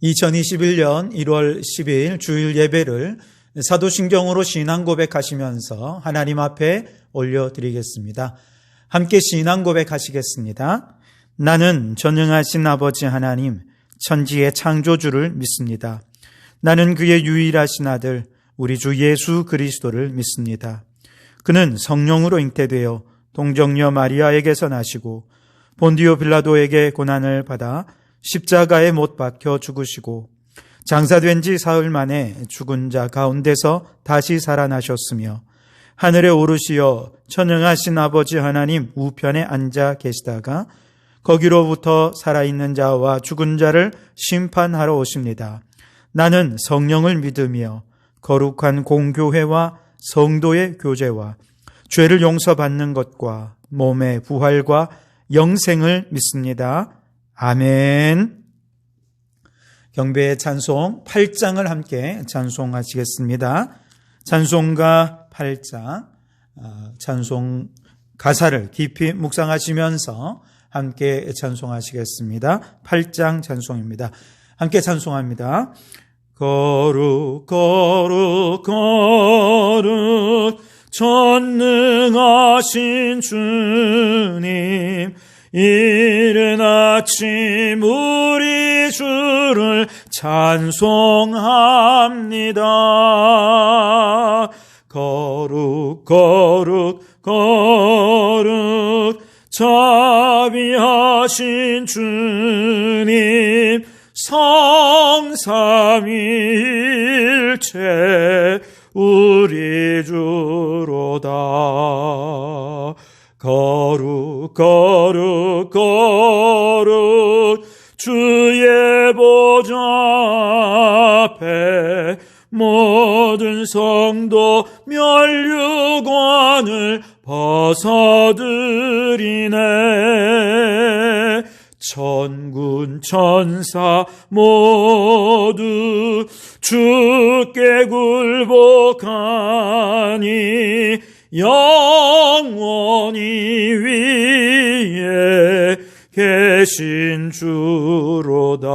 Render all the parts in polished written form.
2021년 1월 12일 주일 예배를 사도신경으로 신앙 고백하시면서 하나님 앞에 올려드리겠습니다. 함께 신앙 고백하시겠습니다. 나는 전능하신 아버지 하나님, 천지의 창조주를 믿습니다. 나는 그의 유일하신 아들, 우리 주 예수 그리스도를 믿습니다. 그는 성령으로 잉태되어 동정녀 마리아에게서 나시고 본디오 빌라도에게 고난을 받아 십자가에 못 박혀 죽으시고 장사된 지 사흘 만에 죽은 자 가운데서 다시 살아나셨으며 하늘에 오르시어 천능하신 아버지 하나님 우편에 앉아 계시다가 거기로부터 살아있는 자와 죽은 자를 심판하러 오십니다. 나는 성령을 믿으며 거룩한 공교회와 성도의 교제와 죄를 용서받는 것과 몸의 부활과 영생을 믿습니다. 아멘. 경배의 찬송 8장을 함께 찬송하시겠습니다. 찬송가 8장 찬송 가사를 깊이 묵상하시면서 함께 찬송하시겠습니다. 8장 찬송입니다. 함께 찬송합니다. 거룩 거룩 거룩 전능하신 주님, 이른 아침 우리 주를 찬송합니다. 거룩 거룩 거룩 자비하신 주님, 성삼위일체 우리 주로다. 거룩 거룩 거룩 주의 보좌 앞에 모든 성도 면류관을 벗어드리네. 천군 천사 모두 주께 굴복하니 영원히 위에 계신 주로다.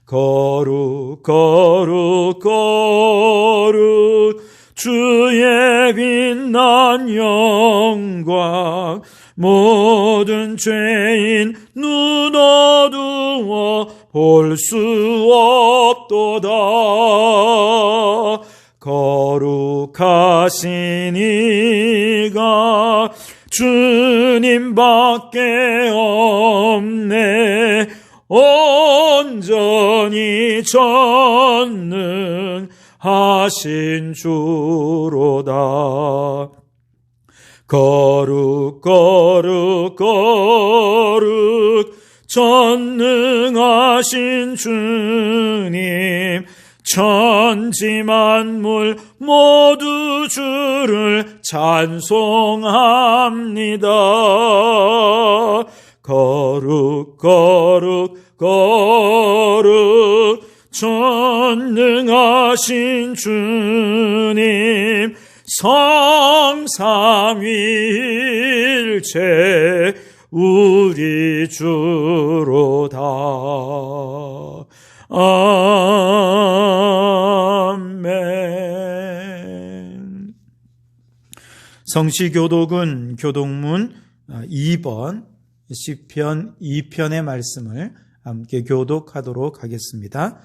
거룩 거룩 거룩 주의 빛난 영광, 모든 죄인 눈 어두워 볼 수 없도다. 거룩하신 이가 주님밖에 없네. 온전히 전능하신 주로다. 거룩 거룩 거룩 전능하신 주님, 천지 만물 모두 주를 찬송합니다. 거룩 거룩 거룩 전능하신 주님, 성삼위일체 우리 주로다. 아멘. 성시교독은 교독문 2번 시편 2편의 말씀을 함께 교독하도록 하겠습니다.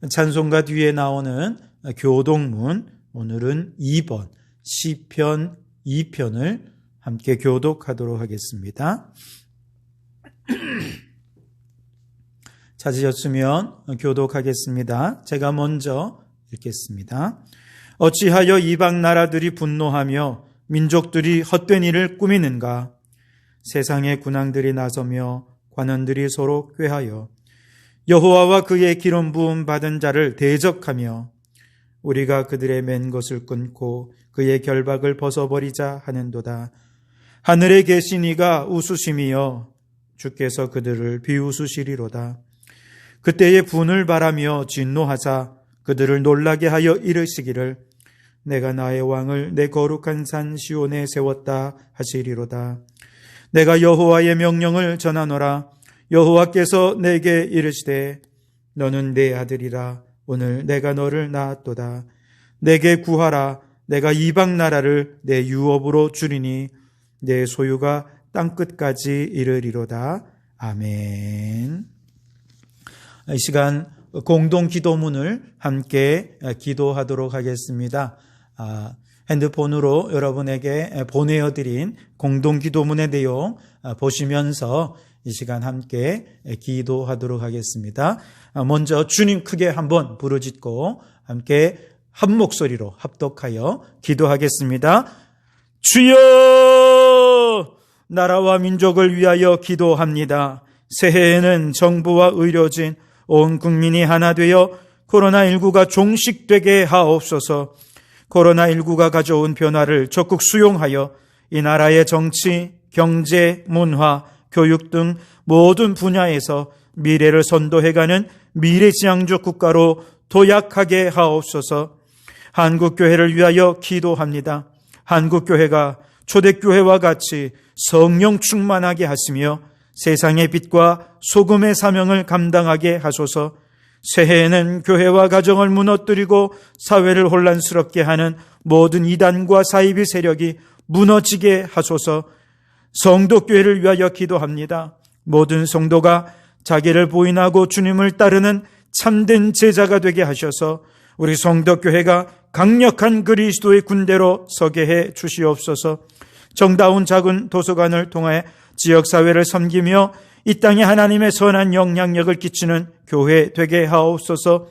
찬송가 뒤에 나오는 교독문, 오늘은 2번 시편 2편을 함께 교독하도록 하겠습니다. 찾으셨으면 교독하겠습니다. 제가 먼저 읽겠습니다. 어찌하여 이방 나라들이 분노하며 민족들이 헛된 일을 꾸미는가? 세상의 군왕들이 나서며 관원들이 서로 꾀하여 여호와와 그의 기름 부음 받은 자를 대적하며 우리가 그들의 맨 것을 끊고 그의 결박을 벗어버리자 하는도다. 하늘에 계신 이가 웃으심이여 주께서 그들을 비웃으시리로다. 그때에 분을 바라며 진노하사 그들을 놀라게 하여 이르시기를 내가 나의 왕을 내 거룩한 산 시온에 세웠다 하시리로다. 내가 여호와의 명령을 전하노라. 여호와께서 내게 이르시되 너는 내 아들이라. 오늘 내가 너를 낳았도다. 내게 구하라. 내가 이방 나라를 내 유업으로 주리니 내 소유가 땅끝까지 이르리로다. 아멘. 이 시간 공동 기도문을 함께 기도하도록 하겠습니다. 핸드폰으로 여러분에게 보내어드린 공동 기도문의 내용 보시면서 이 시간 함께 기도하도록 하겠습니다. 먼저 주님 크게 한번 부르짖고 함께 한 목소리로 합독하여 기도하겠습니다. 주여, 나라와 민족을 위하여 기도합니다. 새해에는 정부와 의료진, 온 국민이 하나 되어 코로나19가 종식되게 하옵소서. 코로나19가 가져온 변화를 적극 수용하여 이 나라의 정치, 경제, 문화, 교육 등 모든 분야에서 미래를 선도해가는 미래지향적 국가로 도약하게 하옵소서. 한국교회를 위하여 기도합니다. 한국교회가 초대교회와 같이 성령 충만하게 하시며 세상의 빛과 소금의 사명을 감당하게 하소서. 새해에는 교회와 가정을 무너뜨리고 사회를 혼란스럽게 하는 모든 이단과 사이비 세력이 무너지게 하소서. 성도교회를 위하여 기도합니다. 모든 성도가 자기를 부인하고 주님을 따르는 참된 제자가 되게 하셔서 우리 성도교회가 강력한 그리스도의 군대로 서게 해 주시옵소서. 정다운 작은 도서관을 통해 지역사회를 섬기며 이 땅에 하나님의 선한 영향력을 끼치는 교회 되게 하옵소서.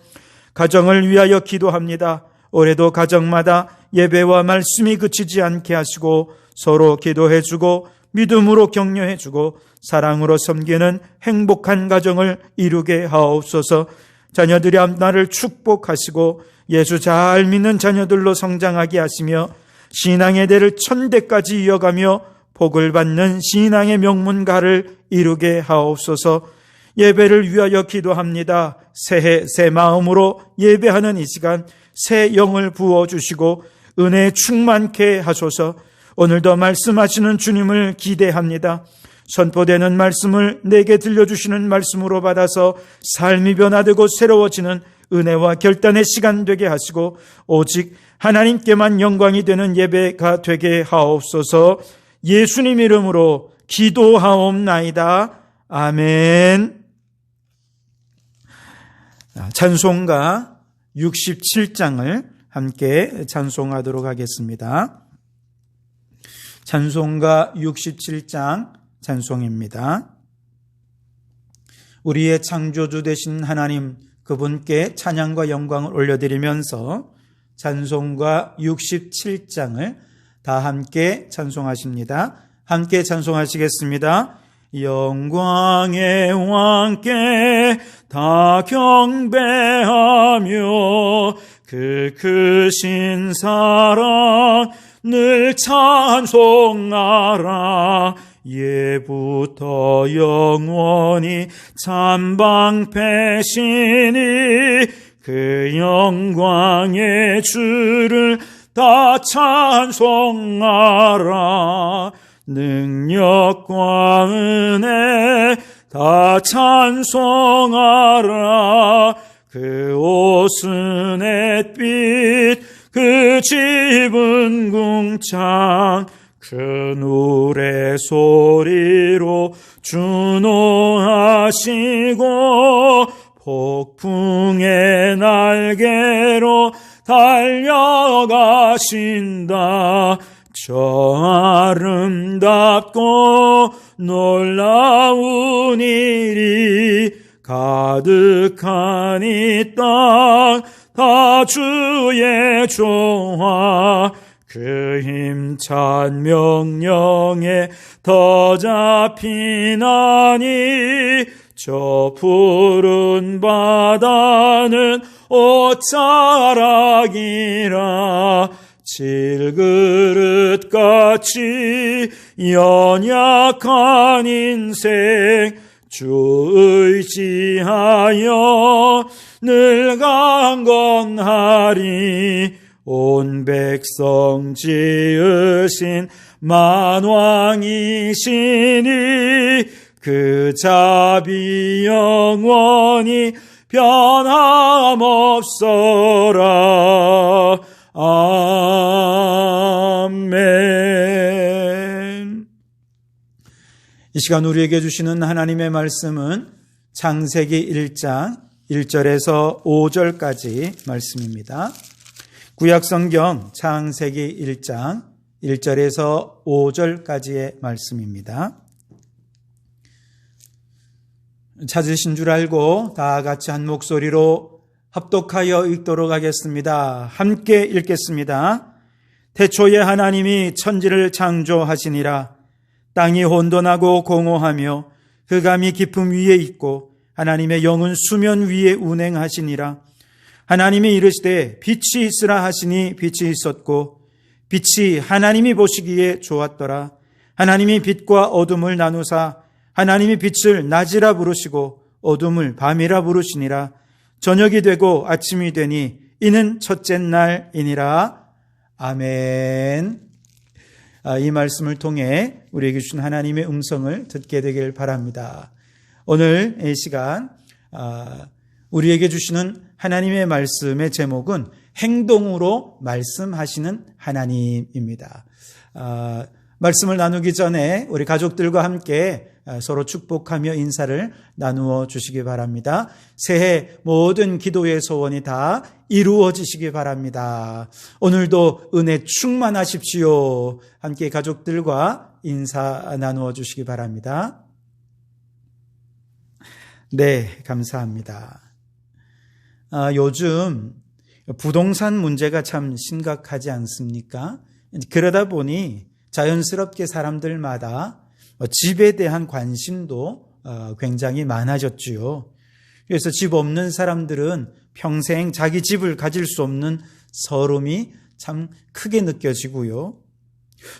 가정을 위하여 기도합니다. 올해도 가정마다 예배와 말씀이 그치지 않게 하시고 서로 기도해주고 믿음으로 격려해주고 사랑으로 섬기는 행복한 가정을 이루게 하옵소서. 자녀들이 앞날을 축복하시고 예수 잘 믿는 자녀들로 성장하게 하시며 신앙의 대를 천대까지 이어가며 복을 받는 신앙의 명문가를 이루게 하옵소서. 예배를 위하여 기도합니다. 새해 새 마음으로 예배하는 이 시간 새 영을 부어주시고 은혜 충만케 하소서. 오늘도 말씀하시는 주님을 기대합니다. 선포되는 말씀을 내게 들려주시는 말씀으로 받아서 삶이 변화되고 새로워지는 은혜와 결단의 시간 되게 하시고 오직 하나님께만 영광이 되는 예배가 되게 하옵소서. 예수님 이름으로 기도하옵나이다. 아멘. 찬송가 67장을 함께 찬송하도록 하겠습니다. 찬송가 67장 찬송입니다. 우리의 창조주 되신 하나님, 그분께 찬양과 영광을 올려드리면서 찬송가 67장을 다 함께 찬송하십니다. 함께 찬송하시겠습니다. 영광의 왕께 다 경배하며 그 크신 사랑 늘 찬송하라. 예부터 영원히 참방패시니 그 영광의 주를 다 찬송하라. 능력과 은혜 다 찬송하라. 그 옷은 햇빛 그 집은 궁창 그 노래 소리로 준호하시고 폭풍의 날개로 달려가신다. 저 아름답고 놀라운 일이 가득한 이 땅 다 주의 조화. 그 힘찬 명령에 더 잡히나니 저 푸른 바다는 옷자락이라. 질그릇같이 연약한 인생 주 의지하여 늘 강건하리. 온 백성 지으신 만왕이시니 그 그 자비 영원히 변함없어라. 아멘. 이 시간 우리에게 주시는 하나님의 말씀은 창세기 1장 1절에서 5절까지 말씀입니다. 구약성경 창세기 1장 1절에서 5절까지의 말씀입니다. 찾으신 줄 알고 다 같이 한 목소리로 합독하여 읽도록 하겠습니다. 함께 읽겠습니다. 태초에 하나님이 천지를 창조하시니라. 땅이 혼돈하고 공허하며 흑암이 깊음 위에 있고 하나님의 영은 수면 위에 운행하시니라. 하나님이 이르시되 빛이 있으라 하시니 빛이 있었고 빛이 하나님이 보시기에 좋았더라. 하나님이 빛과 어둠을 나누사 하나님이 빛을 낮이라 부르시고 어둠을 밤이라 부르시니라. 저녁이 되고 아침이 되니 이는 첫째 날이니라. 아멘. 이 말씀을 통해 우리에게 주신 하나님의 음성을 듣게 되길 바랍니다. 오늘 이 시간 우리에게 주시는 하나님의 말씀의 제목은 행동으로 말씀하시는 하나님입니다. 말씀을 나누기 전에 우리 가족들과 함께 서로 축복하며 인사를 나누어 주시기 바랍니다. 새해 모든 기도의 소원이 다 이루어지시기 바랍니다. 오늘도 은혜 충만하십시오. 함께 가족들과 인사 나누어 주시기 바랍니다. 네, 감사합니다. 요즘 부동산 문제가 참 심각하지 않습니까? 그러다 보니 자연스럽게 사람들마다 집에 대한 관심도 굉장히 많아졌지요. 그래서 집 없는 사람들은 평생 자기 집을 가질 수 없는 서름이 참 크게 느껴지고요.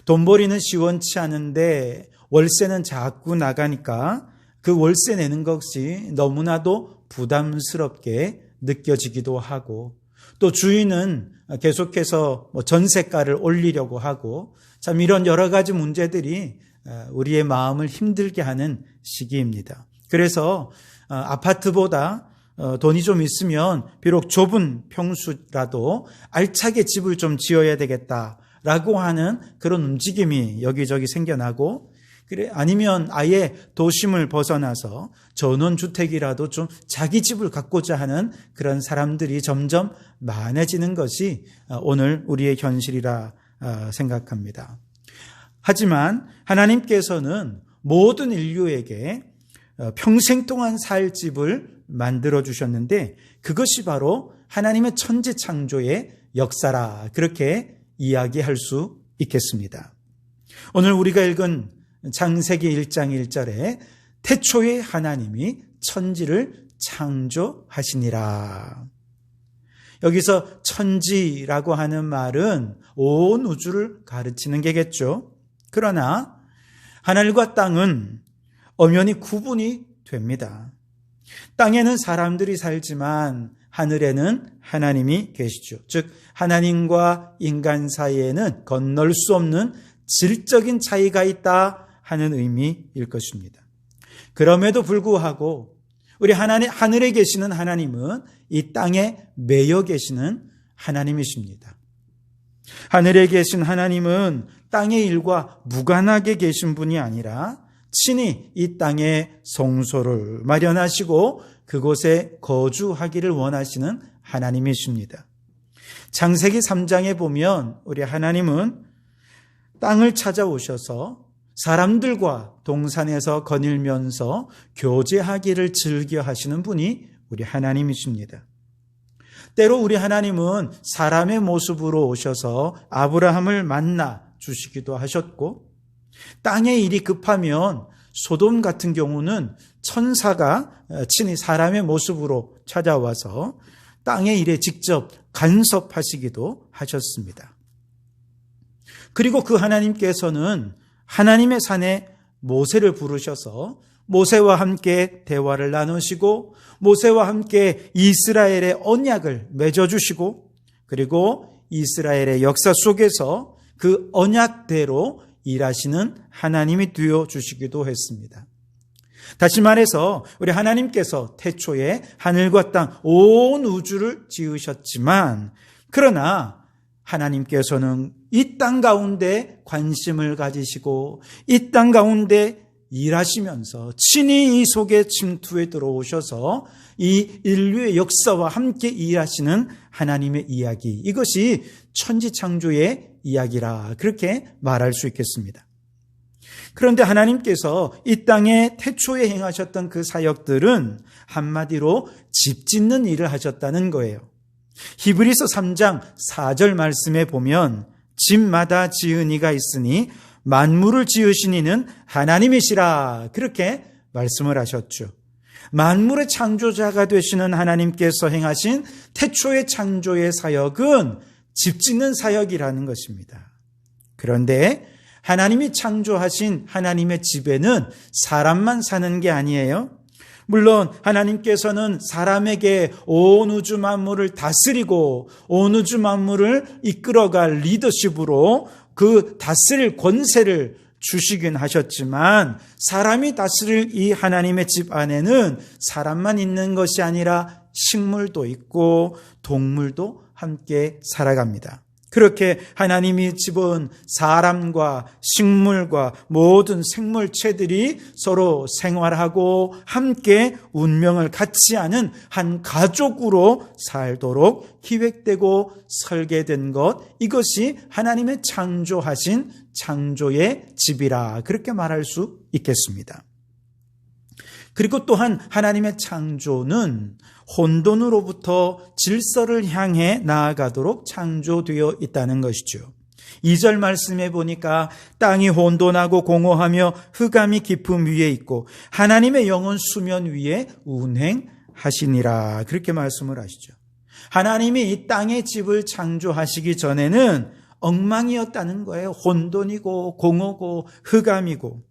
돈벌이는 시원치 않은데 월세는 자꾸 나가니까 그 월세 내는 것이 너무나도 부담스럽게 느껴지기도 하고, 또 주인은 계속해서 전세가를 올리려고 하고, 참 이런 여러 가지 문제들이 우리의 마음을 힘들게 하는 시기입니다. 그래서 아파트보다 돈이 좀 있으면 비록 좁은 평수라도 알차게 집을 좀 지어야 되겠다라고 하는 그런 움직임이 여기저기 생겨나고, 그래 아니면 아예 도심을 벗어나서 전원주택이라도 좀 자기 집을 갖고자 하는 그런 사람들이 점점 많아지는 것이 오늘 우리의 현실이라 생각합니다. 하지만 하나님께서는 모든 인류에게 평생 동안 살 집을 만들어 주셨는데 그것이 바로 하나님의 천지 창조의 역사라, 그렇게 이야기할 수 있겠습니다. 오늘 우리가 읽은 창세기 1장 1절에 태초에 하나님이 천지를 창조하시니라. 여기서 천지라고 하는 말은 온 우주를 가르치는 게겠죠. 그러나 하늘과 땅은 엄연히 구분이 됩니다. 땅에는 사람들이 살지만 하늘에는 하나님이 계시죠. 즉 하나님과 인간 사이에는 건널 수 없는 질적인 차이가 있다 하는 의미일 것입니다. 그럼에도 불구하고 우리 하늘에 계시는 하나님은 이 땅에 매여 계시는 하나님이십니다. 하늘에 계신 하나님은 땅의 일과 무관하게 계신 분이 아니라 친히 이 땅에 성소를 마련하시고 그곳에 거주하기를 원하시는 하나님이십니다. 창세기 3장에 보면 우리 하나님은 땅을 찾아오셔서 사람들과 동산에서 거닐면서 교제하기를 즐겨 하시는 분이 우리 하나님이십니다. 때로 우리 하나님은 사람의 모습으로 오셔서 아브라함을 만나 주시기도 하셨고, 땅의 일이 급하면 소돔 같은 경우는 천사가 친히 사람의 모습으로 찾아와서 땅의 일에 직접 간섭하시기도 하셨습니다. 그리고 그 하나님께서는 하나님의 산에 모세를 부르셔서 모세와 함께 대화를 나누시고 모세와 함께 이스라엘의 언약을 맺어주시고, 그리고 이스라엘의 역사 속에서 그 언약대로 일하시는 하나님이 되어 주시기도 했습니다. 다시 말해서 우리 하나님께서 태초에 하늘과 땅, 온 우주를 지으셨지만, 그러나 하나님께서는 이 땅 가운데 관심을 가지시고 이 땅 가운데 일하시면서 친히 이 속에 침투해 들어오셔서 이 인류의 역사와 함께 일하시는 하나님의 이야기, 이것이 천지창조의 이야기라 그렇게 말할 수 있겠습니다. 그런데 하나님께서 이 땅에 태초에 행하셨던 그 사역들은 한마디로 집 짓는 일을 하셨다는 거예요. 히브리서 3장 4절 말씀에 보면 집마다 지은 이가 있으니 만물을 지으신 이는 하나님이시라 그렇게 말씀을 하셨죠. 만물의 창조자가 되시는 하나님께서 행하신 태초의 창조의 사역은 집 짓는 사역이라는 것입니다. 그런데 하나님이 창조하신 하나님의 집에는 사람만 사는 게 아니에요. 물론 하나님께서는 사람에게 온 우주 만물을 다스리고 온 우주 만물을 이끌어갈 리더십으로 그 다스릴 권세를 주시긴 하셨지만, 사람이 다스릴 이 하나님의 집 안에는 사람만 있는 것이 아니라 식물도 있고 동물도 함께 살아갑니다. 그렇게 하나님의 집은 사람과 식물과 모든 생물체들이 서로 생활하고 함께 운명을 같이 하는 한 가족으로 살도록 기획되고 설계된 것, 이것이 하나님의 창조하신 창조의 집이라 그렇게 말할 수 있겠습니다. 그리고 또한 하나님의 창조는 혼돈으로부터 질서를 향해 나아가도록 창조되어 있다는 것이죠. 2절 말씀에 보니까 땅이 혼돈하고 공허하며 흑암이 깊음 위에 있고 하나님의 영은 수면 위에 운행하시니라 그렇게 말씀을 하시죠. 하나님이 이 땅의 집을 창조하시기 전에는 엉망이었다는 거예요. 혼돈이고 공허고 흑암이고.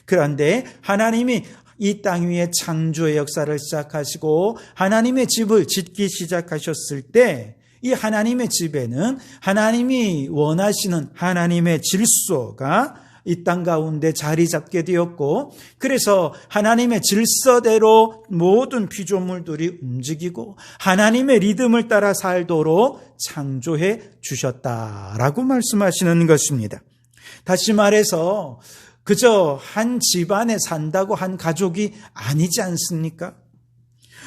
그런데 하나님이 이 땅 위에 창조의 역사를 시작하시고 하나님의 집을 짓기 시작하셨을 때 이 하나님의 집에는 하나님이 원하시는 하나님의 질서가 이 땅 가운데 자리 잡게 되었고, 그래서 하나님의 질서대로 모든 피조물들이 움직이고 하나님의 리듬을 따라 살도록 창조해 주셨다라고 말씀하시는 것입니다. 다시 말해서 그저 한 집안에 산다고 한 가족이 아니지 않습니까?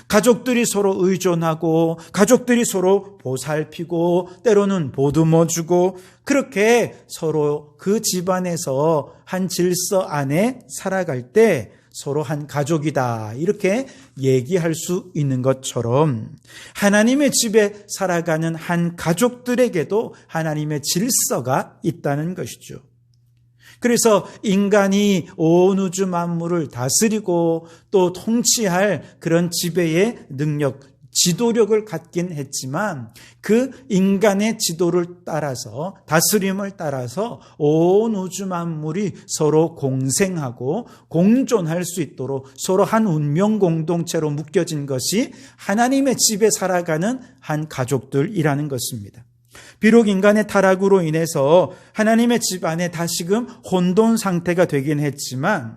가족들이 서로 의존하고 가족들이 서로 보살피고 때로는 보듬어주고 그렇게 서로 그 집안에서 한 질서 안에 살아갈 때 서로 한 가족이다 이렇게 얘기할 수 있는 것처럼 하나님의 집에 살아가는 한 가족들에게도 하나님의 질서가 있다는 것이죠. 그래서 인간이 온 우주 만물을 다스리고 또 통치할 그런 지배의 능력, 지도력을 갖긴 했지만 그 인간의 지도를 따라서, 다스림을 따라서 온 우주 만물이 서로 공생하고 공존할 수 있도록 서로 한 운명 공동체로 묶여진 것이 하나님의 집에 살아가는 한 가족들이라는 것입니다. 비록 인간의 타락으로 인해서 하나님의 집 안에 다시금 혼돈 상태가 되긴 했지만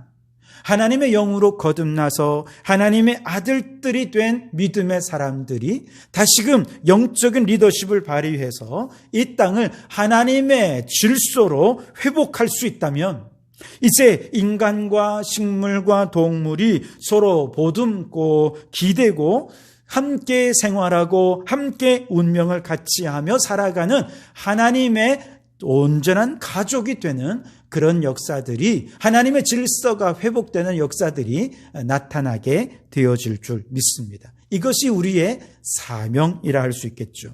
하나님의 영으로 거듭나서 하나님의 아들들이 된 믿음의 사람들이 다시금 영적인 리더십을 발휘해서 이 땅을 하나님의 질서로 회복할 수 있다면 이제 인간과 식물과 동물이 서로 보듬고 기대고 함께 생활하고 함께 운명을 같이 하며 살아가는 하나님의 온전한 가족이 되는 그런 역사들이, 하나님의 질서가 회복되는 역사들이 나타나게 되어질 줄 믿습니다. 이것이 우리의 사명이라 할 수 있겠죠.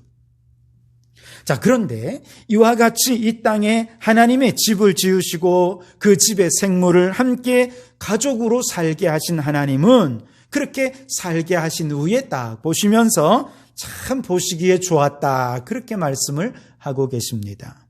자, 그런데 이와 같이 이 땅에 하나님의 집을 지으시고 그 집의 생물을 함께 가족으로 살게 하신 하나님은 그렇게 살게 하신 후에 딱 보시면서 참 보시기에 좋았다 그렇게 말씀을 하고 계십니다.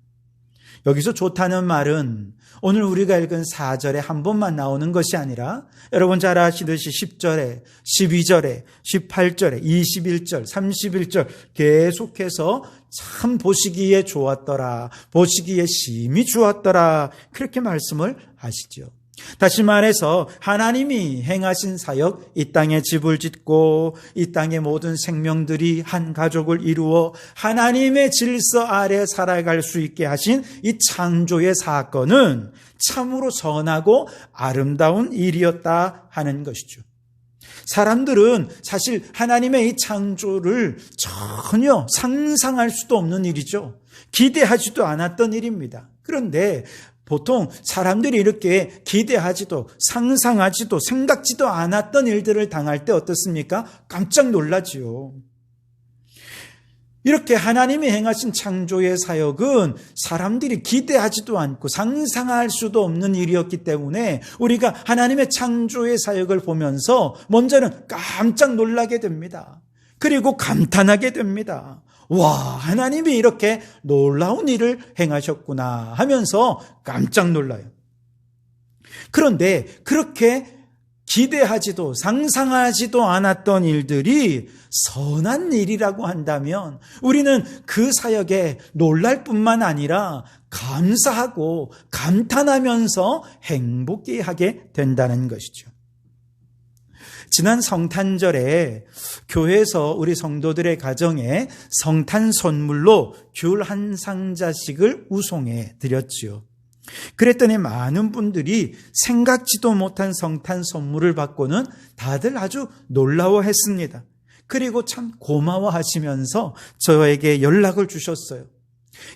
여기서 좋다는 말은 오늘 우리가 읽은 4절에 한 번만 나오는 것이 아니라 여러분 잘 아시듯이 10절에, 12절에, 18절에, 21절, 31절 계속해서 참 보시기에 좋았더라, 보시기에 심히 좋았더라 그렇게 말씀을 하시죠. 다시 말해서 하나님이 행하신 사역, 이 땅에 집을 짓고 이 땅의 모든 생명들이 한 가족을 이루어 하나님의 질서 아래 살아갈 수 있게 하신 이 창조의 사건은 참으로 선하고 아름다운 일이었다 하는 것이죠. 사람들은 사실 하나님의 이 창조를 전혀 상상할 수도 없는 일이죠. 기대하지도 않았던 일입니다. 그런데 보통 사람들이 이렇게 기대하지도 상상하지도 생각지도 않았던 일들을 당할 때 어떻습니까? 깜짝 놀라지요. 이렇게 하나님이 행하신 창조의 사역은 사람들이 기대하지도 않고 상상할 수도 없는 일이었기 때문에 우리가 하나님의 창조의 사역을 보면서 먼저는 깜짝 놀라게 됩니다. 그리고 감탄하게 됩니다. 와, 하나님이 이렇게 놀라운 일을 행하셨구나 하면서 깜짝 놀라요. 그런데 그렇게 기대하지도 상상하지도 않았던 일들이 선한 일이라고 한다면 우리는 그 사역에 놀랄 뿐만 아니라 감사하고 감탄하면서 행복해하게 된다는 것이죠. 지난 성탄절에 교회에서 우리 성도들의 가정에 성탄 선물로 귤 한 상자씩을 우송해 드렸지요. 그랬더니 많은 분들이 생각지도 못한 성탄 선물을 받고는 다들 아주 놀라워했습니다. 그리고 참 고마워하시면서 저에게 연락을 주셨어요.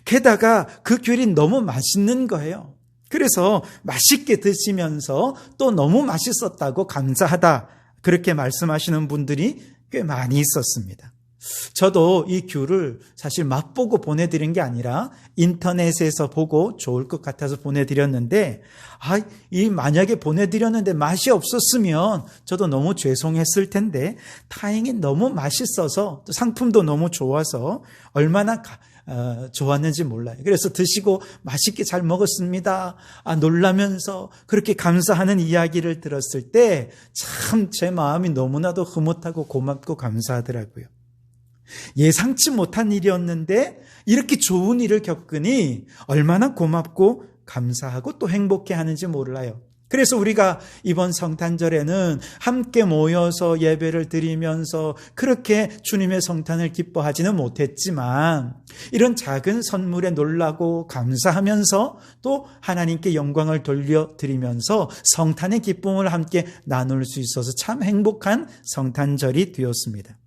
게다가 그 귤이 너무 맛있는 거예요. 그래서 맛있게 드시면서 또 너무 맛있었다고 감사하다, 그렇게 말씀하시는 분들이 꽤 많이 있었습니다. 저도 이 귤을 사실 맛보고 보내드린 게 아니라 인터넷에서 보고 좋을 것 같아서 보내드렸는데, 만약에 보내드렸는데 맛이 없었으면 저도 너무 죄송했을 텐데, 다행히 너무 맛있어서 또 상품도 너무 좋아서 얼마나 좋았는지 몰라요. 그래서 드시고 맛있게 잘 먹었습니다, 놀라면서 그렇게 감사하는 이야기를 들었을 때 참 제 마음이 너무나도 흐뭇하고 고맙고 감사하더라고요. 예상치 못한 일이었는데 이렇게 좋은 일을 겪으니 얼마나 고맙고 감사하고 또 행복해하는지 몰라요. 그래서 우리가 이번 성탄절에는 함께 모여서 예배를 드리면서 그렇게 주님의 성탄을 기뻐하지는 못했지만 이런 작은 선물에 놀라고 감사하면서 또 하나님께 영광을 돌려드리면서 성탄의 기쁨을 함께 나눌 수 있어서 참 행복한 성탄절이 되었습니다.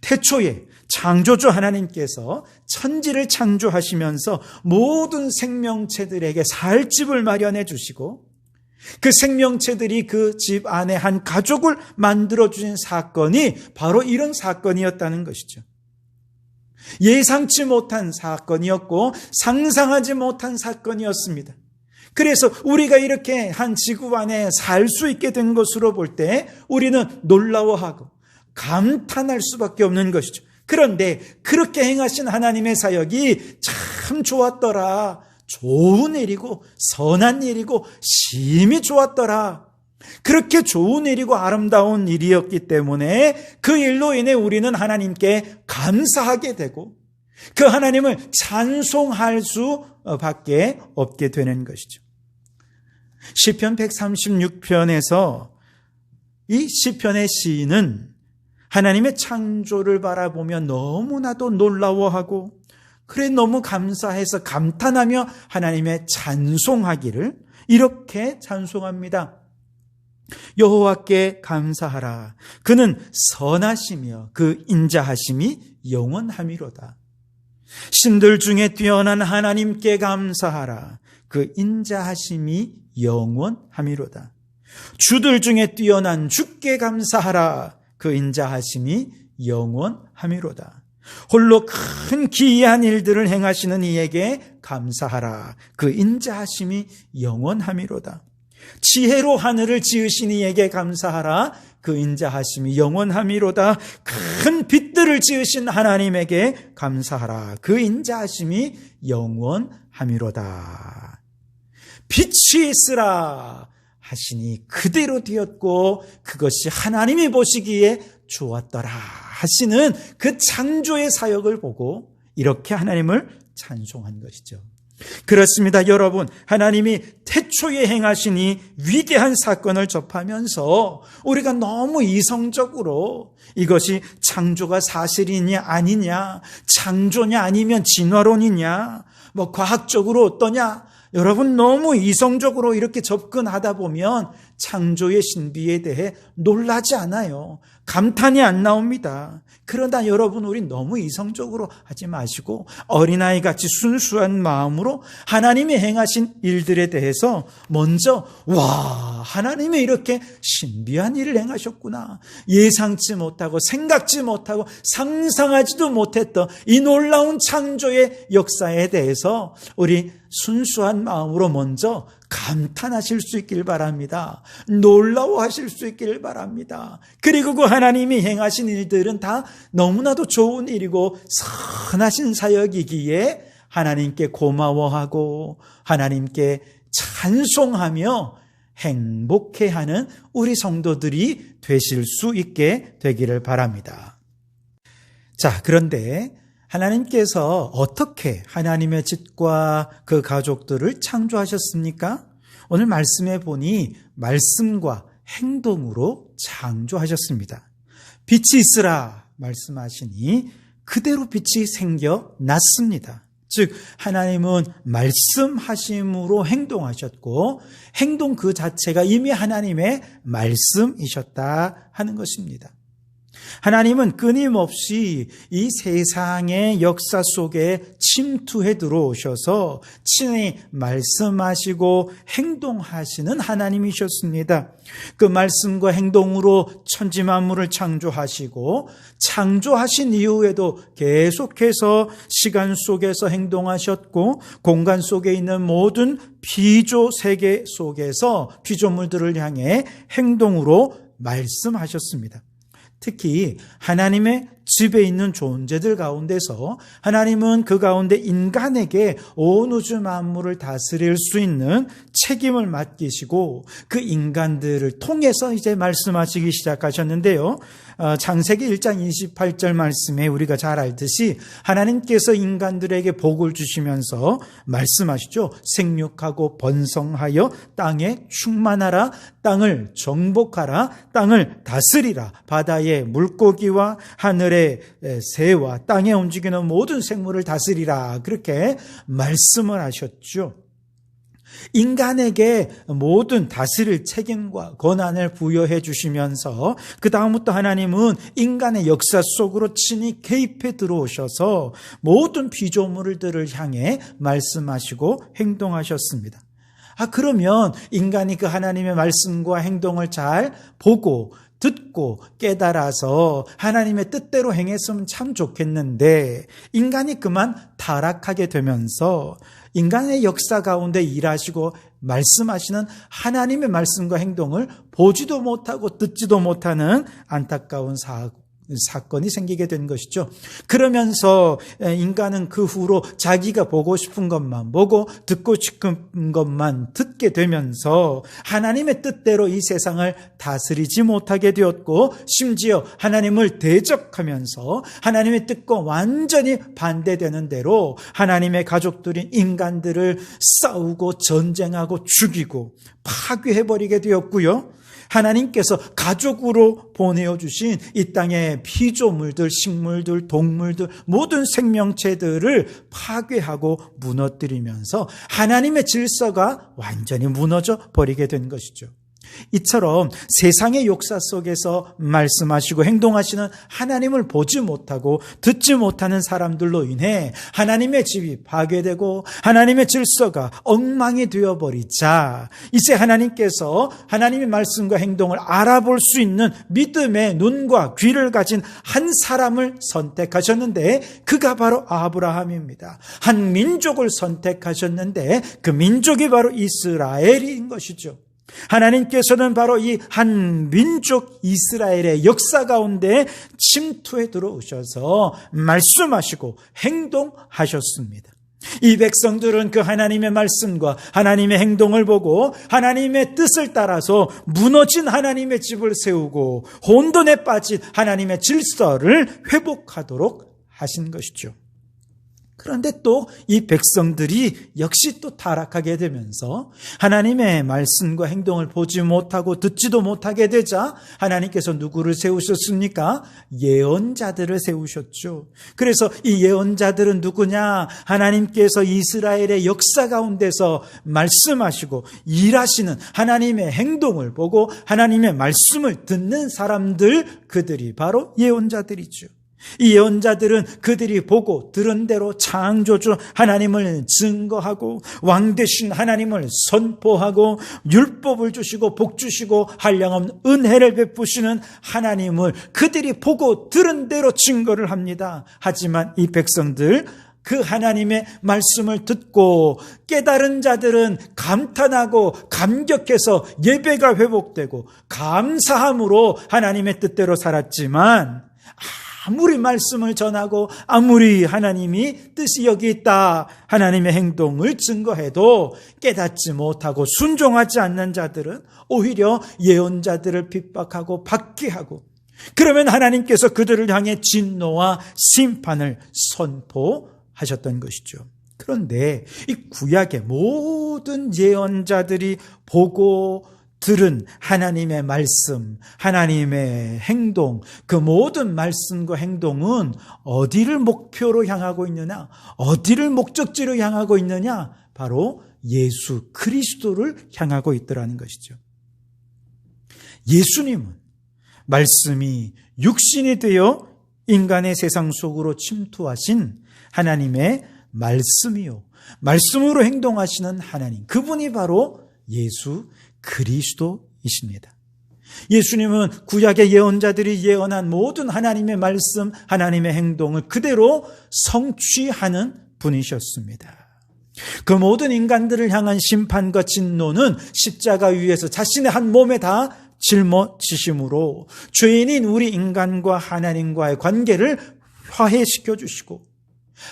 태초에 창조주 하나님께서 천지를 창조하시면서 모든 생명체들에게 살 집을 마련해 주시고 그 생명체들이 그 집 안에 한 가족을 만들어 주신 사건이 바로 이런 사건이었다는 것이죠. 예상치 못한 사건이었고 상상하지 못한 사건이었습니다. 그래서 우리가 이렇게 한 지구 안에 살 수 있게 된 것으로 볼 때 우리는 놀라워하고 감탄할 수밖에 없는 것이죠. 그런데 그렇게 행하신 하나님의 사역이 참 좋았더라, 좋은 일이고 선한 일이고 심히 좋았더라, 그렇게 좋은 일이고 아름다운 일이었기 때문에 그 일로 인해 우리는 하나님께 감사하게 되고 그 하나님을 찬송할 수밖에 없게 되는 것이죠. 시편 136편에서 이 시편의 시인은 하나님의 창조를 바라보며 너무나도 놀라워하고 그래 너무 감사해서 감탄하며 하나님의 찬송하기를 이렇게 찬송합니다. 여호와께 감사하라. 그는 선하시며 그 인자하심이 영원함이로다. 신들 중에 뛰어난 하나님께 감사하라. 그 인자하심이 영원함이로다. 주들 중에 뛰어난 주께 감사하라. 그 인자하심이 영원함이로다. 홀로 큰 기이한 일들을 행하시는 이에게 감사하라. 그 인자하심이 영원함이로다. 지혜로 하늘을 지으신 이에게 감사하라. 그 인자하심이 영원함이로다. 큰 빛들을 지으신 하나님에게 감사하라. 그 인자하심이 영원함이로다. 빛이 있으라 하시니 그대로 되었고 그것이 하나님이 보시기에 좋았더라 하시는 그 창조의 사역을 보고 이렇게 하나님을 찬송한 것이죠. 그렇습니다, 여러분. 하나님이 태초에 행하신 이 위대한 사건을 접하면서 우리가 너무 이성적으로 이것이 창조가 사실이냐 아니냐, 창조냐 아니면 진화론이냐, 과학적으로 어떠냐, 여러분 너무 이성적으로 이렇게 접근하다 보면 창조의 신비에 대해 놀라지 않아요. 감탄이 안 나옵니다. 그러나 여러분, 우리 너무 이성적으로 하지 마시고 어린아이같이 순수한 마음으로 하나님이 행하신 일들에 대해서 먼저 하나님이 이렇게 신비한 일을 행하셨구나, 예상치 못하고 생각지 못하고 상상하지도 못했던 이 놀라운 창조의 역사에 대해서 우리 순수한 마음으로 먼저 감탄하실 수 있길 바랍니다. 놀라워하실 수 있길 바랍니다. 그리고 그 하나님이 행하신 일들은 다 너무나도 좋은 일이고 선하신 사역이기에 하나님께 고마워하고 하나님께 찬송하며 행복해하는 우리 성도들이 되실 수 있게 되기를 바랍니다. 자, 그런데 하나님께서 어떻게 하나님의 집과 그 가족들을 창조하셨습니까? 오늘 말씀해 보니 말씀과 행동으로 창조하셨습니다. 빛이 있으라 말씀하시니 그대로 빛이 생겨났습니다. 즉 하나님은 말씀하심으로 행동하셨고 행동 그 자체가 이미 하나님의 말씀이셨다 하는 것입니다. 하나님은 끊임없이 이 세상의 역사 속에 침투해 들어오셔서 친히 말씀하시고 행동하시는 하나님이셨습니다. 그 말씀과 행동으로 천지 만물을 창조하시고 창조하신 이후에도 계속해서 시간 속에서 행동하셨고 공간 속에 있는 모든 피조 세계 속에서 피조물들을 향해 행동으로 말씀하셨습니다. 특히 하나님의 집에 있는 존재들 가운데서 하나님은 그 가운데 인간에게 온 우주 만물을 다스릴 수 있는 책임을 맡기시고 그 인간들을 통해서 이제 말씀하시기 시작하셨는데요. 창세기 1장 28절 말씀에 우리가 잘 알듯이 하나님께서 인간들에게 복을 주시면서 말씀하시죠. 생육하고 번성하여 땅에 충만하라, 땅을 정복하라, 땅을 다스리라, 바다의 물고기와 하늘의 새와 땅에 움직이는 모든 생물을 다스리라, 그렇게 말씀을 하셨죠. 인간에게 모든 다스릴 책임과 권한을 부여해 주시면서 그 다음부터 하나님은 인간의 역사 속으로 친히 개입해 들어오셔서 모든 피조물들을 향해 말씀하시고 행동하셨습니다. 그러면 인간이 그 하나님의 말씀과 행동을 잘 보고 듣고 깨달아서 하나님의 뜻대로 행했으면 참 좋겠는데 인간이 그만 타락하게 되면서 인간의 역사 가운데 일하시고 말씀하시는 하나님의 말씀과 행동을 보지도 못하고 듣지도 못하는 안타까운 사건이 생기게 된 것이죠. 그러면서 인간은 그 후로 자기가 보고 싶은 것만 보고 듣고 싶은 것만 듣게 되면서 하나님의 뜻대로 이 세상을 다스리지 못하게 되었고 심지어 하나님을 대적하면서 하나님의 뜻과 완전히 반대되는 대로 하나님의 가족들인 인간들을 싸우고 전쟁하고 죽이고 파괴해버리게 되었고요. 하나님께서 가족으로 보내어주신 이 땅의 피조물들, 식물들, 동물들, 모든 생명체들을 파괴하고 무너뜨리면서 하나님의 질서가 완전히 무너져 버리게 된 것이죠. 이처럼 세상의 역사 속에서 말씀하시고 행동하시는 하나님을 보지 못하고 듣지 못하는 사람들로 인해 하나님의 집이 파괴되고 하나님의 질서가 엉망이 되어버리자 이제 하나님께서 하나님의 말씀과 행동을 알아볼 수 있는 믿음의 눈과 귀를 가진 한 사람을 선택하셨는데 그가 바로 아브라함입니다. 한 민족을 선택하셨는데 그 민족이 바로 이스라엘인 것이죠. 하나님께서는 바로 이 한 민족 이스라엘의 역사 가운데 침투해 들어오셔서 말씀하시고 행동하셨습니다. 이 백성들은 그 하나님의 말씀과 하나님의 행동을 보고 하나님의 뜻을 따라서 무너진 하나님의 집을 세우고 혼돈에 빠진 하나님의 질서를 회복하도록 하신 것이죠. 그런데 또 이 백성들이 역시 또 타락하게 되면서 하나님의 말씀과 행동을 보지 못하고 듣지도 못하게 되자 하나님께서 누구를 세우셨습니까? 예언자들을 세우셨죠. 그래서 이 예언자들은 누구냐? 하나님께서 이스라엘의 역사 가운데서 말씀하시고 일하시는 하나님의 행동을 보고 하나님의 말씀을 듣는 사람들, 그들이 바로 예언자들이죠. 이 예언자들은 그들이 보고 들은 대로 창조주 하나님을 증거하고 왕 되신 하나님을 선포하고 율법을 주시고 복 주시고 한량없는 은혜를 베푸시는 하나님을 그들이 보고 들은 대로 증거를 합니다. 하지만 이 백성들, 그 하나님의 말씀을 듣고 깨달은 자들은 감탄하고 감격해서 예배가 회복되고 감사함으로 하나님의 뜻대로 살았지만, 아무리 말씀을 전하고 아무리 하나님이 뜻이 여기 있다, 하나님의 행동을 증거해도 깨닫지 못하고 순종하지 않는 자들은 오히려 예언자들을 핍박하고 박해하고, 그러면 하나님께서 그들을 향해 진노와 심판을 선포하셨던 것이죠. 그런데 이 구약의 모든 예언자들이 보고 들은 하나님의 말씀, 하나님의 행동, 그 모든 말씀과 행동은 어디를 목표로 향하고 있느냐? 어디를 목적지로 향하고 있느냐? 바로 예수 그리스도를 향하고 있더라는 것이죠. 예수님은 말씀이 육신이 되어 인간의 세상 속으로 침투하신 하나님의 말씀이요, 말씀으로 행동하시는 하나님, 그분이 바로 예수 그리스도이십니다. 예수님은 구약의 예언자들이 예언한 모든 하나님의 말씀, 하나님의 행동을 그대로 성취하는 분이셨습니다. 그 모든 인간들을 향한 심판과 진노는 십자가 위에서 자신의 한 몸에 다 짊어지심으로 죄인인 우리 인간과 하나님과의 관계를 화해시켜 주시고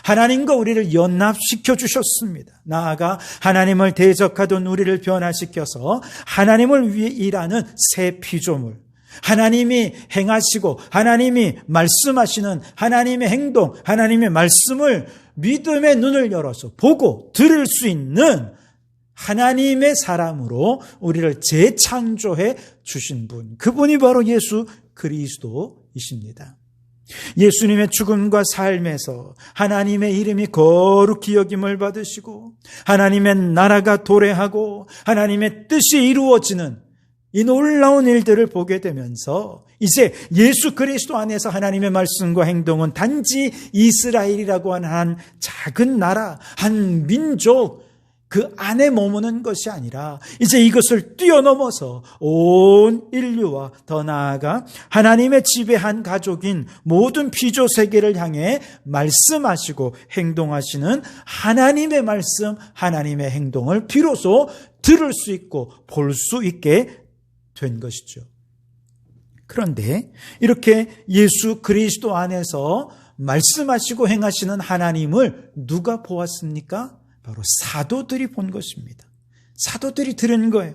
하나님과 우리를 연합시켜 주셨습니다. 나아가 하나님을 대적하던 우리를 변화시켜서 하나님을 위해 일하는 새 피조물, 하나님이 행하시고 하나님이 말씀하시는 하나님의 행동, 하나님의 말씀을 믿음의 눈을 열어서 보고 들을 수 있는 하나님의 사람으로 우리를 재창조해 주신 분, 그분이 바로 예수 그리스도이십니다. 예수님의 죽음과 삶에서 하나님의 이름이 거룩히 여김을 받으시고 하나님의 나라가 도래하고 하나님의 뜻이 이루어지는 이 놀라운 일들을 보게 되면서 이제 예수 그리스도 안에서 하나님의 말씀과 행동은 단지 이스라엘이라고 하는 한 작은 나라, 한 민족 그 안에 머무는 것이 아니라 이제 이것을 뛰어넘어서 온 인류와 더 나아가 하나님의 지배한 가족인 모든 피조 세계를 향해 말씀하시고 행동하시는 하나님의 말씀, 하나님의 행동을 비로소 들을 수 있고 볼 수 있게 된 것이죠. 그런데 이렇게 예수 그리스도 안에서 말씀하시고 행하시는 하나님을 누가 보았습니까? 바로 사도들이 본 것입니다. 사도들이 들은 거예요.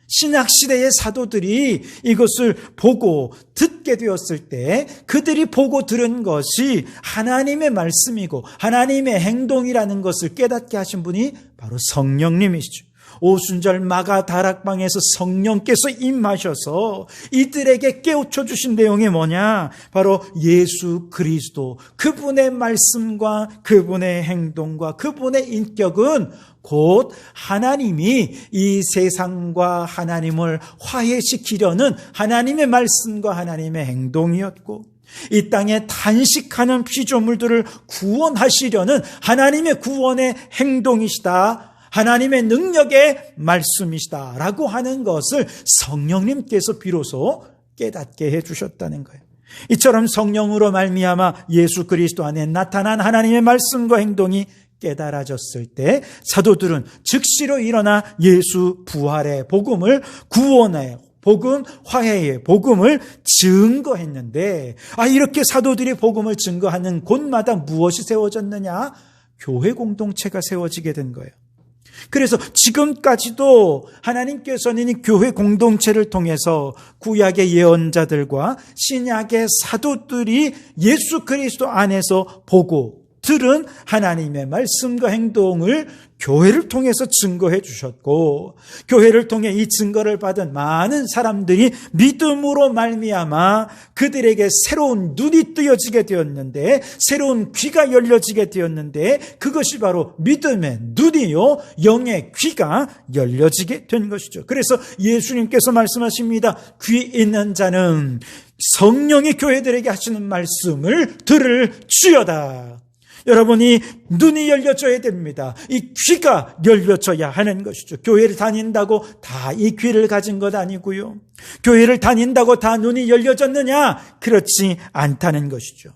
신약시대의 사도들이 이것을 보고 듣게 되었을 때 그들이 보고 들은 것이 하나님의 말씀이고 하나님의 행동이라는 것을 깨닫게 하신 분이 바로 성령님이시죠. 오순절 마가 다락방에서 성령께서 임하셔서 이들에게 깨우쳐 주신 내용이 뭐냐? 바로 예수 그리스도, 그분의 말씀과 그분의 행동과 그분의 인격은 곧 하나님이 이 세상과 하나님을 화해시키려는 하나님의 말씀과 하나님의 행동이었고, 이 땅에 탄식하는 피조물들을 구원하시려는 하나님의 구원의 행동이시다, 하나님의 능력의 말씀이시다라고 하는 것을 성령님께서 비로소 깨닫게 해주셨다는 거예요. 이처럼 성령으로 말미암아 예수 그리스도 안에 나타난 하나님의 말씀과 행동이 깨달아졌을 때 사도들은 즉시로 일어나 예수 부활의 복음을, 구원의 복음, 화해의 복음을 증거했는데, 이렇게 사도들이 복음을 증거하는 곳마다 무엇이 세워졌느냐? 교회 공동체가 세워지게 된 거예요. 그래서 지금까지도 하나님께서는 이 교회 공동체를 통해서 구약의 예언자들과 신약의 사도들이 예수 그리스도 안에서 보고 들은 하나님의 말씀과 행동을 교회를 통해서 증거해 주셨고, 교회를 통해 이 증거를 받은 많은 사람들이 믿음으로 말미암아 그들에게 새로운 눈이 뜨여지게 되었는데, 새로운 귀가 열려지게 되었는데, 그것이 바로 믿음의 눈이요 영의 귀가 열려지게 된 것이죠. 그래서 예수님께서 말씀하십니다. 귀 있는 자는 성령이 교회들에게 하시는 말씀을 들을지어다. 여러분이 눈이 열려져야 됩니다. 이 귀가 열려져야 하는 것이죠. 교회를 다닌다고 다 이 귀를 가진 것 아니고요. 교회를 다닌다고 다 눈이 열려졌느냐? 그렇지 않다는 것이죠.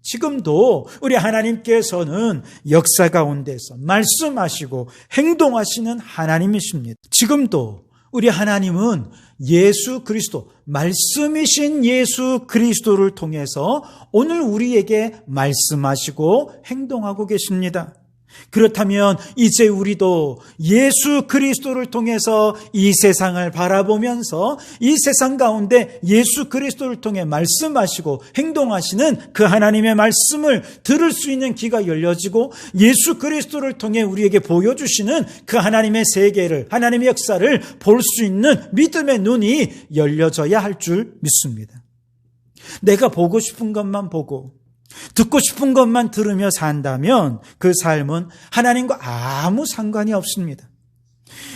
지금도 우리 하나님께서는 역사 가운데서 말씀하시고 행동하시는 하나님이십니다. 지금도 우리 하나님은 예수 그리스도, 말씀이신 예수 그리스도를 통해서 오늘 우리에게 말씀하시고 행동하고 계십니다. 그렇다면 이제 우리도 예수 그리스도를 통해서 이 세상을 바라보면서 이 세상 가운데 예수 그리스도를 통해 말씀하시고 행동하시는 그 하나님의 말씀을 들을 수 있는 귀가 열려지고, 예수 그리스도를 통해 우리에게 보여주시는 그 하나님의 세계를, 하나님의 역사를 볼 수 있는 믿음의 눈이 열려져야 할 줄 믿습니다. 내가 보고 싶은 것만 보고 듣고 싶은 것만 들으며 산다면 그 삶은 하나님과 아무 상관이 없습니다.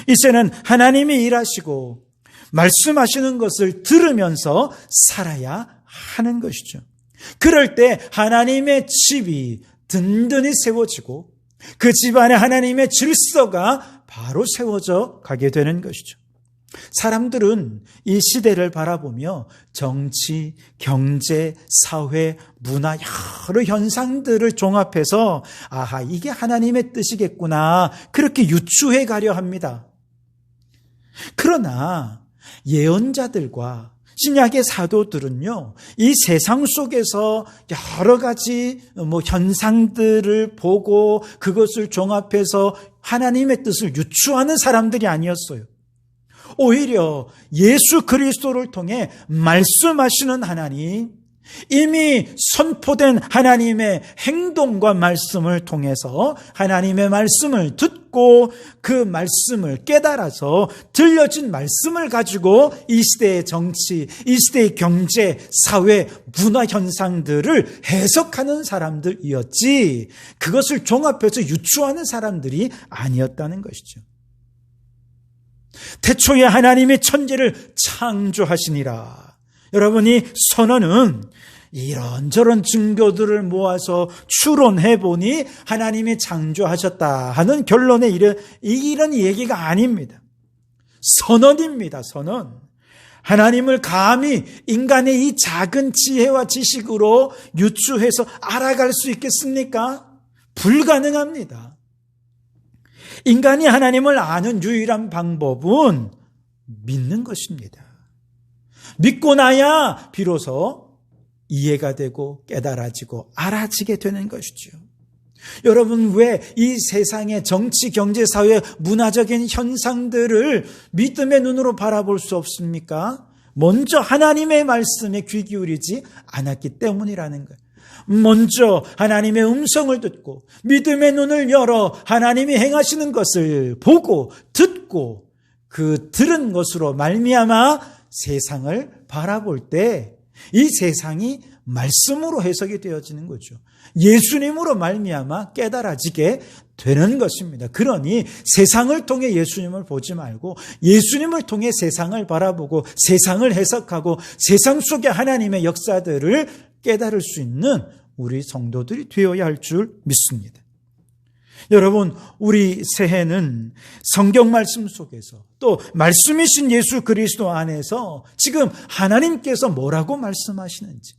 이제는 하나님이 일하시고 말씀하시는 것을 들으면서 살아야 하는 것이죠. 그럴 때 하나님의 집이 든든히 세워지고 그 집안에 하나님의 질서가 바로 세워져 가게 되는 것이죠. 사람들은 이 시대를 바라보며 정치, 경제, 사회, 문화 여러 현상들을 종합해서 아하, 이게 하나님의 뜻이겠구나, 그렇게 유추해 가려 합니다. 그러나 예언자들과 신약의 사도들은요, 이 세상 속에서 여러 가지 현상들을 보고 그것을 종합해서 하나님의 뜻을 유추하는 사람들이 아니었어요. 오히려 예수 그리스도를 통해 말씀하시는 하나님, 이미 선포된 하나님의 행동과 말씀을 통해서 하나님의 말씀을 듣고 그 말씀을 깨달아서 들려진 말씀을 가지고 이 시대의 정치, 이 시대의 경제, 사회, 문화 현상들을 해석하는 사람들이었지, 그것을 종합해서 유추하는 사람들이 아니었다는 것이죠. 태초에 하나님이 천지를 창조하시니라. 여러분이 선언은 이런저런 증거들을 모아서 추론해 보니 하나님이 창조하셨다 하는 결론에 이런 얘기가 아닙니다. 선언입니다. 선언. 하나님을 감히 인간의 이 작은 지혜와 지식으로 유추해서 알아갈 수 있겠습니까? 불가능합니다. 인간이 하나님을 아는 유일한 방법은 믿는 것입니다. 믿고 나야 비로소 이해가 되고 깨달아지고 알아지게 되는 것이죠. 여러분, 왜 이 세상의 정치, 경제, 사회, 문화적인 현상들을 믿음의 눈으로 바라볼 수 없습니까? 먼저 하나님의 말씀에 귀 기울이지 않았기 때문이라는 거예요. 먼저 하나님의 음성을 듣고 믿음의 눈을 열어 하나님이 행하시는 것을 보고 듣고 그 들은 것으로 말미암아 세상을 바라볼 때 이 세상이 말씀으로 해석이 되어지는 거죠. 예수님으로 말미암아 깨달아지게 되는 것입니다. 그러니 세상을 통해 예수님을 보지 말고 예수님을 통해 세상을 바라보고 세상을 해석하고 세상 속의 하나님의 역사들을 깨달을 수 있는 우리 성도들이 되어야 할 줄 믿습니다. 여러분, 우리 새해는 성경 말씀 속에서 또 말씀이신 예수 그리스도 안에서 지금 하나님께서 뭐라고 말씀하시는지,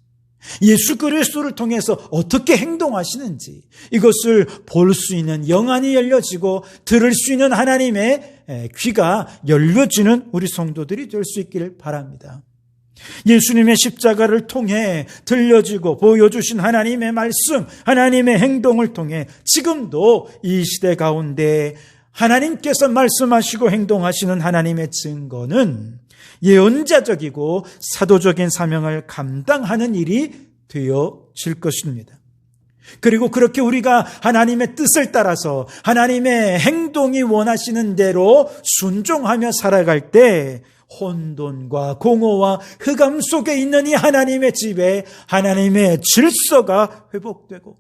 예수 그리스도를 통해서 어떻게 행동하시는지, 이것을 볼 수 있는 영안이 열려지고 들을 수 있는 하나님의 귀가 열려지는 우리 성도들이 될 수 있기를 바랍니다. 예수님의 십자가를 통해 들려지고 보여주신 하나님의 말씀, 하나님의 행동을 통해 지금도 이 시대 가운데 하나님께서 말씀하시고 행동하시는 하나님의 증거는 예언자적이고 사도적인 사명을 감당하는 일이 되어질 것입니다. 그리고 그렇게 우리가 하나님의 뜻을 따라서 하나님의 행동이 원하시는 대로 순종하며 살아갈 때 혼돈과 공허와 흑암 속에 있는 이 하나님의 집에 하나님의 질서가 회복되고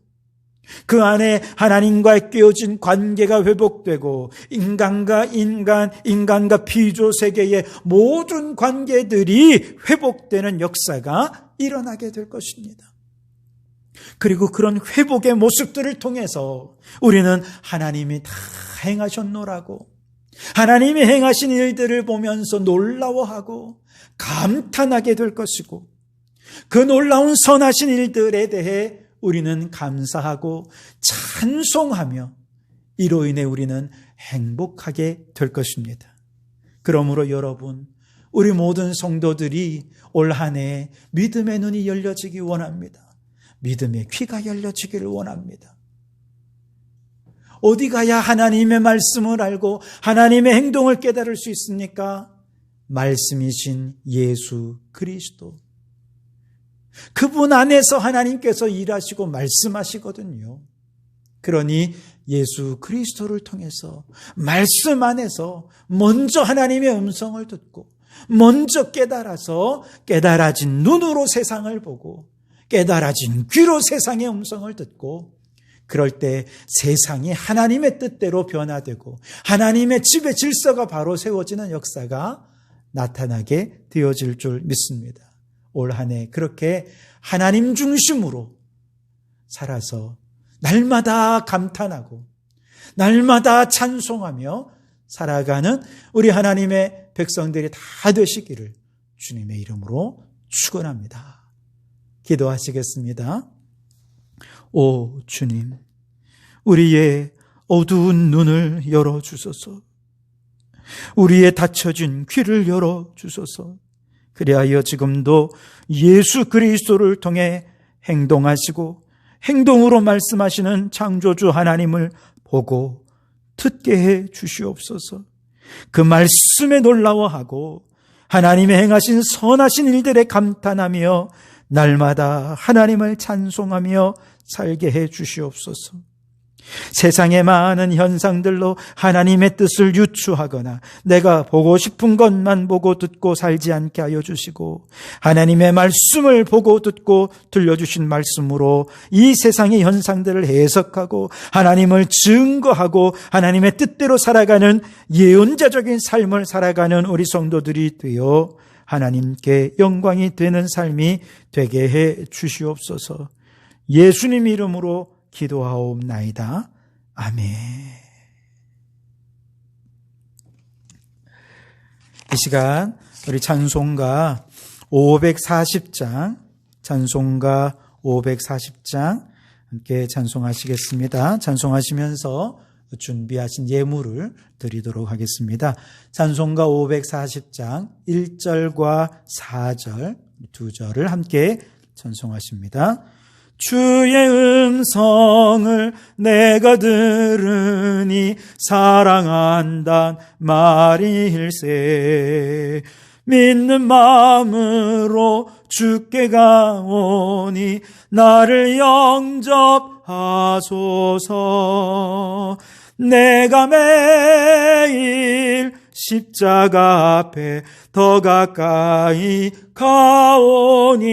그 안에 하나님과의 깨어진 관계가 회복되고 인간과 인간과 피조 세계의 모든 관계들이 회복되는 역사가 일어나게 될 것입니다. 그리고 그런 회복의 모습들을 통해서 우리는 하나님이 다 행하셨노라고, 하나님이 행하신 일들을 보면서 놀라워하고 감탄하게 될 것이고, 그 놀라운 선하신 일들에 대해 우리는 감사하고 찬송하며 이로 인해 우리는 행복하게 될 것입니다. 그러므로 여러분, 우리 모든 성도들이 올 한 해 믿음의 눈이 열려지기 원합니다. 믿음의 귀가 열려지기를 원합니다. 어디 가야 하나님의 말씀을 알고 하나님의 행동을 깨달을 수 있습니까? 말씀이신 예수 그리스도. 그분 안에서 하나님께서 일하시고 말씀하시거든요. 그러니 예수 그리스도를 통해서 말씀 안에서 먼저 하나님의 음성을 듣고 먼저 깨달아서 깨달아진 눈으로 세상을 보고 깨달아진 귀로 세상의 음성을 듣고, 그럴 때 세상이 하나님의 뜻대로 변화되고 하나님의 집의 질서가 바로 세워지는 역사가 나타나게 되어질 줄 믿습니다. 올 한 해 그렇게 하나님 중심으로 살아서 날마다 감탄하고 날마다 찬송하며 살아가는 우리 하나님의 백성들이 다 되시기를 주님의 이름으로 축원합니다. 기도하시겠습니다. 오 주님, 우리의 어두운 눈을 열어주소서, 우리의 닫혀진 귀를 열어주소서. 그리하여 지금도 예수 그리스도를 통해 행동하시고 행동으로 말씀하시는 창조주 하나님을 보고 듣게 해 주시옵소서. 그 말씀에 놀라워하고 하나님의 행하신 선하신 일들에 감탄하며 날마다 하나님을 찬송하며 살게 해 주시옵소서. 세상의 많은 현상들로 하나님의 뜻을 유추하거나 내가 보고 싶은 것만 보고 듣고 살지 않게 하여 주시고, 하나님의 말씀을 보고 듣고 들려주신 말씀으로 이 세상의 현상들을 해석하고 하나님을 증거하고 하나님의 뜻대로 살아가는 예언자적인 삶을 살아가는 우리 성도들이 되어 하나님께 영광이 되는 삶이 되게 해 주시옵소서. 예수님 이름으로 기도하옵나이다. 아멘. 이 시간 우리 찬송가 540장, 찬송가 540장 함께 찬송하시겠습니다. 찬송하시면서 준비하신 예물을 드리도록 하겠습니다. 찬송가 540장 1절과 4절 두 절을 함께 찬송하십니다. 주의 음성을 내가 들으니 사랑한단 말일세. 믿는 마음으로 주께 가오니 나를 영접하소서. 내가 매일 십자가 앞에 더 가까이 가오니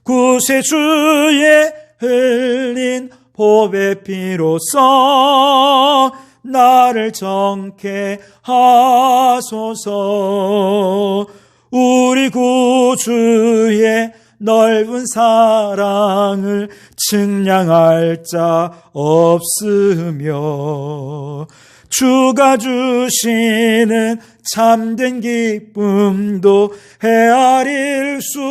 구세주의 흘린 보배 피로써 나를 정케 하소서. 우리 구주의 넓은 사랑을 측량할 자 없으며 주가 주시는 참된 기쁨도 헤아릴 수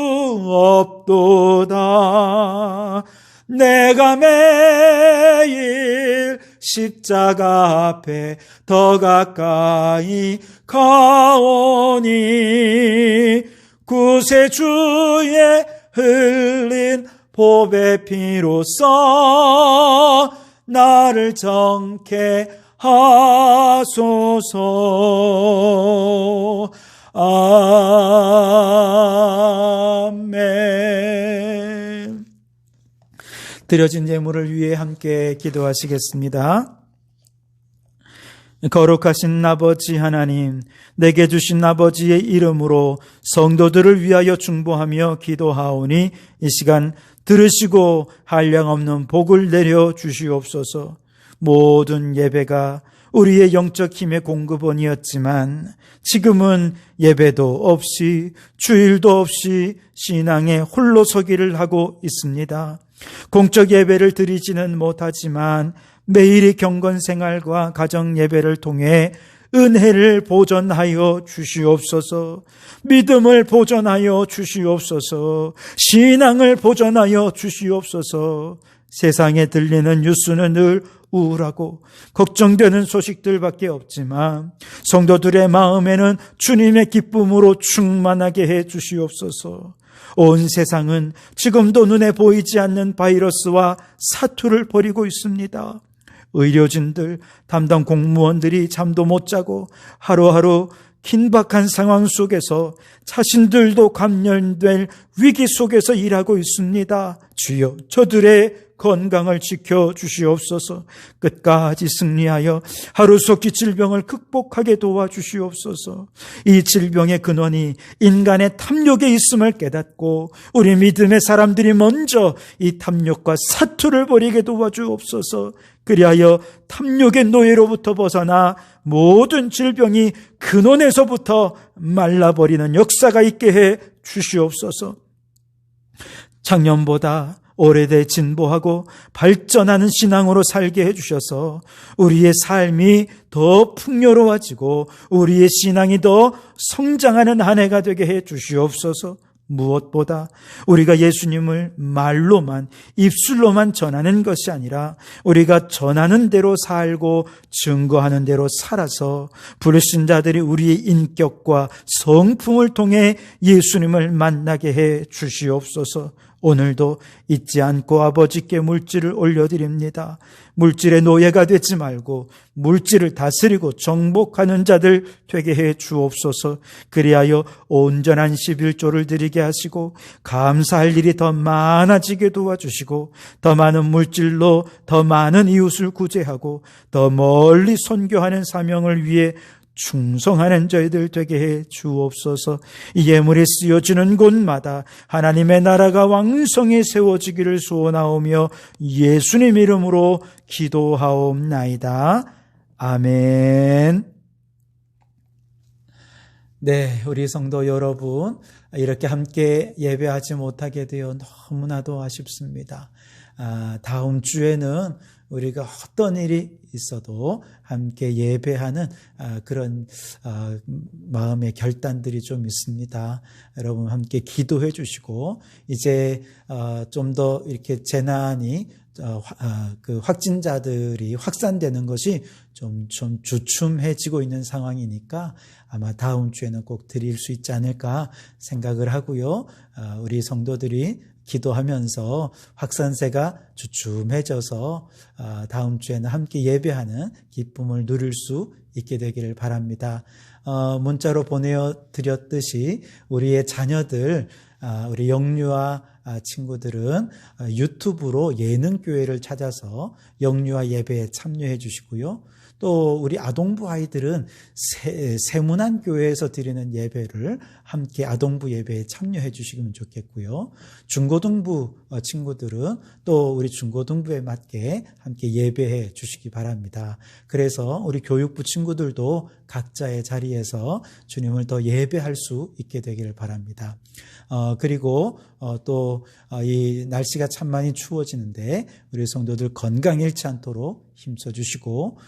없도다. 내가 매일 십자가 앞에 더 가까이 가오니 구세주의 흘린 보배 피로써 나를 정케 하소서. 아멘. 드려진 예물을 위해 함께 기도하시겠습니다. 거룩하신 아버지 하나님, 내게 주신 아버지의 이름으로 성도들을 위하여 중보하며 기도하오니 이 시간 들으시고 한량없는 복을 내려 주시옵소서. 모든 예배가 우리의 영적 힘의 공급원이었지만 지금은 예배도 없이 주일도 없이 신앙의 홀로서기를 하고 있습니다. 공적 예배를 드리지는 못하지만 매일의 경건 생활과 가정 예배를 통해 은혜를 보존하여 주시옵소서. 믿음을 보존하여 주시옵소서. 신앙을 보존하여 주시옵소서. 세상에 들리는 뉴스는 늘 우울하고 걱정되는 소식들밖에 없지만 성도들의 마음에는 주님의 기쁨으로 충만하게 해 주시옵소서. 온 세상은 지금도 눈에 보이지 않는 바이러스와 사투를 벌이고 있습니다. 의료진들, 담당 공무원들이 잠도 못 자고 하루하루 긴박한 상황 속에서 자신들도 감염될 위기 속에서 일하고 있습니다. 주여, 저들의 건강을 지켜주시옵소서. 끝까지 승리하여 하루속히 질병을 극복하게 도와주시옵소서. 이 질병의 근원이 인간의 탐욕에 있음을 깨닫고 우리 믿음의 사람들이 먼저 이 탐욕과 사투를 벌이게 도와주옵소서. 그리하여 탐욕의 노예로부터 벗어나 모든 질병이 근원에서부터 말라버리는 역사가 있게 해 주시옵소서. 작년보다 오래돼 진보하고 발전하는 신앙으로 살게 해주셔서 우리의 삶이 더 풍요로워지고 우리의 신앙이 더 성장하는 한 해가 되게 해 주시옵소서. 무엇보다 우리가 예수님을 말로만 입술로만 전하는 것이 아니라 우리가 전하는 대로 살고 증거하는 대로 살아서 불신자들이 우리의 인격과 성품을 통해 예수님을 만나게 해 주시옵소서. 오늘도 잊지 않고 아버지께 물질을 올려드립니다. 물질의 노예가 되지 말고 물질을 다스리고 정복하는 자들 되게 해 주옵소서. 그리하여 온전한 11조를 드리게 하시고 감사할 일이 더 많아지게 도와주시고 더 많은 물질로 더 많은 이웃을 구제하고 더 멀리 선교하는 사명을 위해 충성하는 저희들 되게 해 주옵소서. 이 예물이 쓰여지는 곳마다 하나님의 나라가 왕성히 세워지기를 소원하오며 예수님 이름으로 기도하옵나이다. 아멘. 네, 우리 성도 여러분, 이렇게 함께 예배하지 못하게 되어 너무나도 아쉽습니다. 다음 주에는 우리가 어떤 일이 있어도 함께 예배하는 그런 마음의 결단들이 좀 있습니다. 여러분 함께 기도해 주시고 이제 좀 더 이렇게 재난이 그 확진자들이 확산되는 것이 좀 주춤해지고 있는 상황이니까 아마 다음 주에는 꼭 드릴 수 있지 않을까 생각을 하고요. 우리 성도들이 기도하면서 확산세가 주춤해져서 다음 주에는 함께 예배하는 기쁨을 누릴 수 있게 되기를 바랍니다. 문자로 보내드렸듯이 우리의 자녀들, 우리 영유아 친구들은 유튜브로 예능교회를 찾아서 영유아 예배에 참여해 주시고요. 또 우리 아동부 아이들은 세문안교회에서 드리는 예배를 함께 아동부 예배에 참여해 주시면 좋겠고요. 중고등부 친구들은 또 우리 중고등부에 맞게 함께 예배해 주시기 바랍니다. 그래서 우리 교육부 친구들도 각자의 자리에서 주님을 더 예배할 수 있게 되기를 바랍니다. 그리고 또 이 날씨가 참 많이 추워지는데 우리 성도들 건강 잃지 않도록 힘써 주시고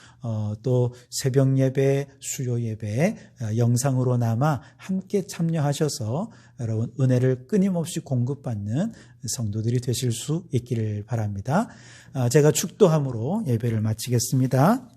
또 새벽 예배, 수요 예배 영상으로나마 함께 참여하셔서 여러분 은혜를 끊임없이 공급받는 성도들이 되실 수 있기를 바랍니다. 제가 축도함으로 예배를 마치겠습니다.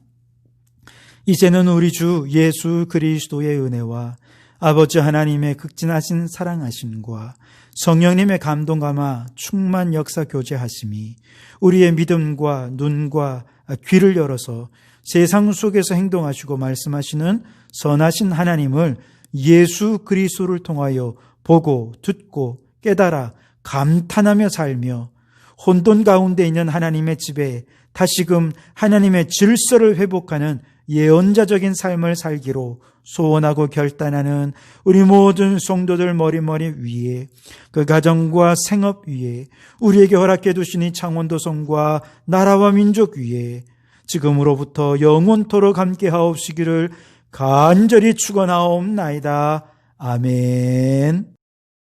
이제는 우리 주 예수 그리스도의 은혜와 아버지 하나님의 극진하신 사랑하심과 성령님의 감동감화 충만 역사 교제하심이 우리의 믿음과 눈과 귀를 열어서 세상 속에서 행동하시고 말씀하시는 선하신 하나님을 예수 그리스도를 통하여 보고 듣고 깨달아 감탄하며 살며 혼돈 가운데 있는 하나님의 집에 다시금 하나님의 질서를 회복하는 예언자적인 삶을 살기로 소원하고 결단하는 우리 모든 성도들 머리머리 위에, 그 가정과 생업 위에, 우리에게 허락해 두신 이 창원도성과 나라와 민족 위에 지금으로부터 영원토록 함께 하옵시기를 간절히 축원하옵나이다. 아멘.